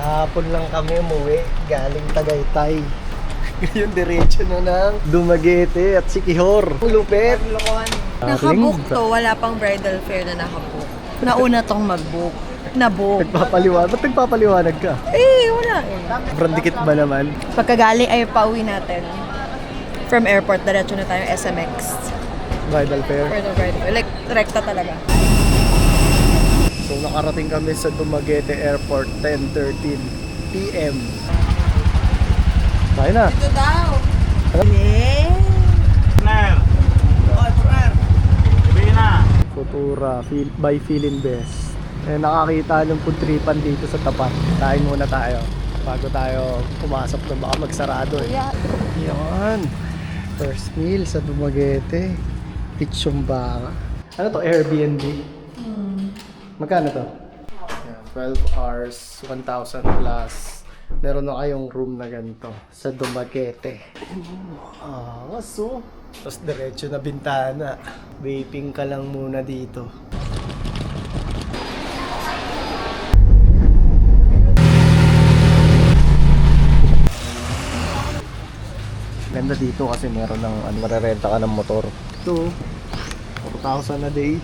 Hapon lang kami umuwi, galing Tagaytay. Ngayon diretso na ng Dumaguete at Siquijor. Lupit! Nakabook to, wala pang bridal fair na nakabook. Nauna tong mag-book. Na-book. Nagpapaliwanag? Ba't nagpapaliwanag ka? Wala eh. Sobrang dikit ba naman? Pagkagali ay pauwi natin. From airport, diretso na tayo SMX. Bridal fair. For the bridal fair. Like, rekta talaga. So nakarating kami sa Dumaguete Airport 10:13 PM. Tayo na. Ito daw. Futura by Feeling Best. Eh, nakakita ng putripan dito sa tapat. Kain muna tayo bago tayo pumasok na baka magsarado eh. Yan. First meal sa Dumaguete. Pichong baka. Ano to? Airbnb? Magkano to? Yan, 12 hours, 1,000 plus. Meron na kayong room na ganito sa Dumaguete. So, tapos diretso na bintana. Vaping ka lang muna dito. Ganda dito kasi meron ng marerenta ka ng motor. Ito, 4,000 a day.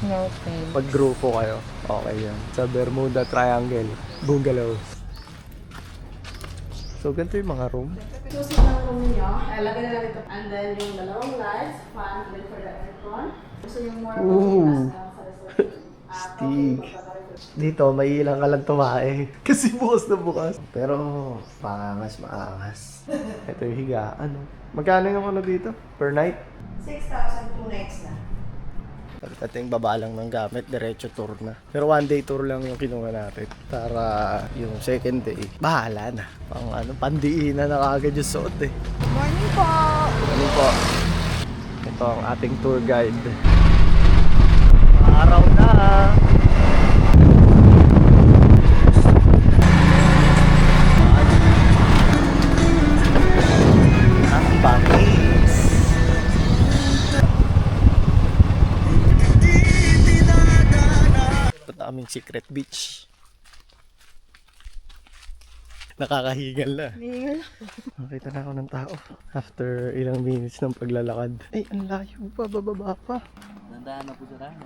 Okay. Pag grupo kayo, okay yan. Sa Bermuda Triangle, bungalows. So, ganito yung mga room. Susi ng room nyo, lagay na lang ito. And then yung dalawang lights, fan, and then for the aircon. Gusto yung more Ooh. sa resort. Stig. Dito, may ilang ka lang tumae. Kasi bukas na bukas. Pero, maangas. Ito yung higaan. Magkano yung ano dito? Per night? 6,000, 2 nights na. Ito yung baba lang ng gamit, diretso tour na. Pero one day tour lang yung kinuha natin. Para yung second day, bahala na. Pandiinan na kagad yung suot eh. Morning po! Ano po? Ito ang ating tour guide. Araw na! Ang bangis! Punta kaming secret beach. Nakakahigal na. Nakita na ako ng tao. After ilang minutes ng paglalakad. Ay, ang layo pa. Bababa pa. Nandaan na po sa rami.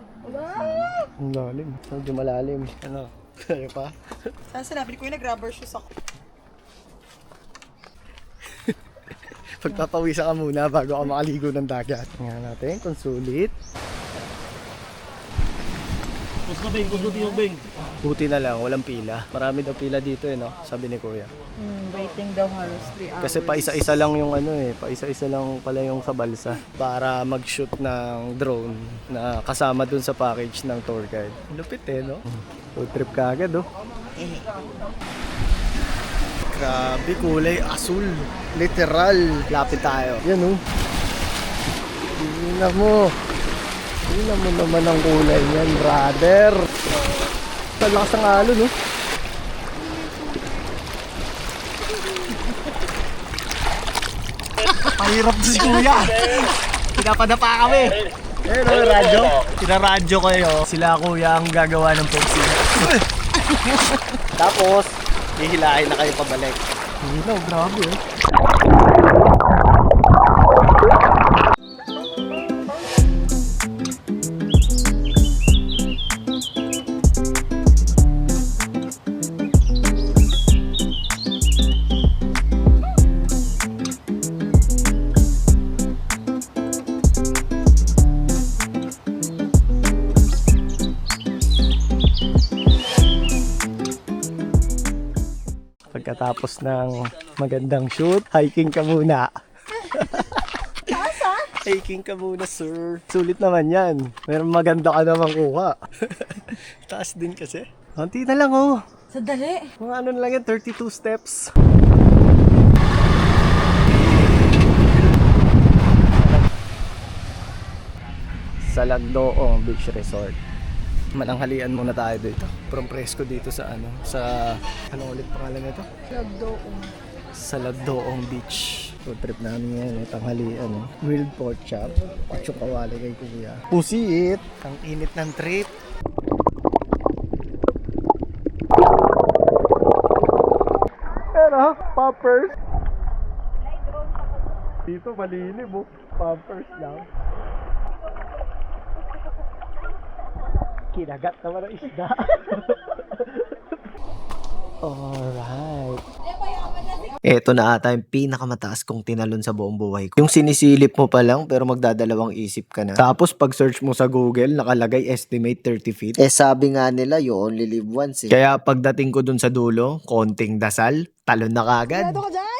Ang lalim. Medyo malalim. Ano? Kaya pa? Saan sinabi ko yung nag-rubber shoes ako? Pagpapawisan ka muna bago ka makaligo ng dagat. Tingnan natin kung sulit. Buti na lang, walang pila. Marami daw pila dito no? Sabi ni Kuya. Waiting daw halos 3 hours. Kasi paisa-isa lang yung paisa-isa lang pala yung sa balsa para mag-shoot ng drone na kasama dun sa package ng tour guide. Lupit no? Road trip ka agad Grabe, kulay asul. Literal. Lapit tayo. Yan Tingnan mo. Tingnan mo naman ang kulay niyan, brother. Talakas ang alon, Pahirap to si Kuya. Pinapadapa kami. Radyo. Tinaradyo kayo. Sila Kuya ang gagawa ng pagsin. Tapos, hihilahin na kayo pabalik. Grabe Pagkatapos ng magandang shoot, hiking ka muna. Hiking ka muna, sir. Sulit naman yan. Meron maganda ka naman kuha. Taas din kasi. Konti na lang Sadali. Mga ano lang yan, 32 steps. Sa Lagdoong Beach Resort. Mananghalian muna tayo dito. From Fresco dito sa ano ulit pangalan nito? Lagdoong. Sa Lagdoong Beach. Road trip namin ngayon, tanghalian. Grilled pork chop at yung kawali kay Kuya. Pusit! Ang init ng trip. Ha? Poppers? Dito malilim oh. Poppers lang. Kinagat naman ang isda. Alright. Eto na ata yung pinakamataas kong tinalon sa buong buhay ko. Yung sinisilip mo pa lang pero magdadalawang isip ka na. Tapos pag search mo sa Google, nakalagay estimate 30 feet. Eh sabi nga nila, you only live once eh. Kaya pagdating ko dun sa dulo, konting dasal, talon na kagad. Ka dyan?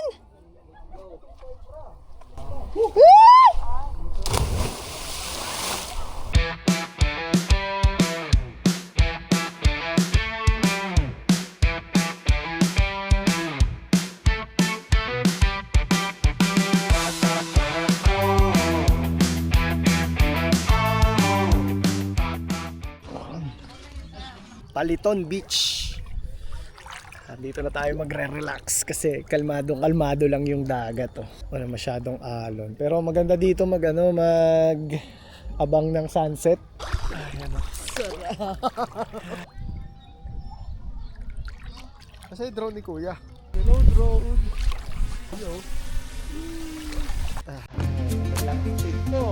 Paliton Beach. Dito na tayo magre-relax kasi kalmado lang yung dagat oh. Wala masyadong alon. Pero maganda dito mag abang ng sunset. Ayan oh. Kasi drone ni Kuya. Hello drone. Hello. Lang ito.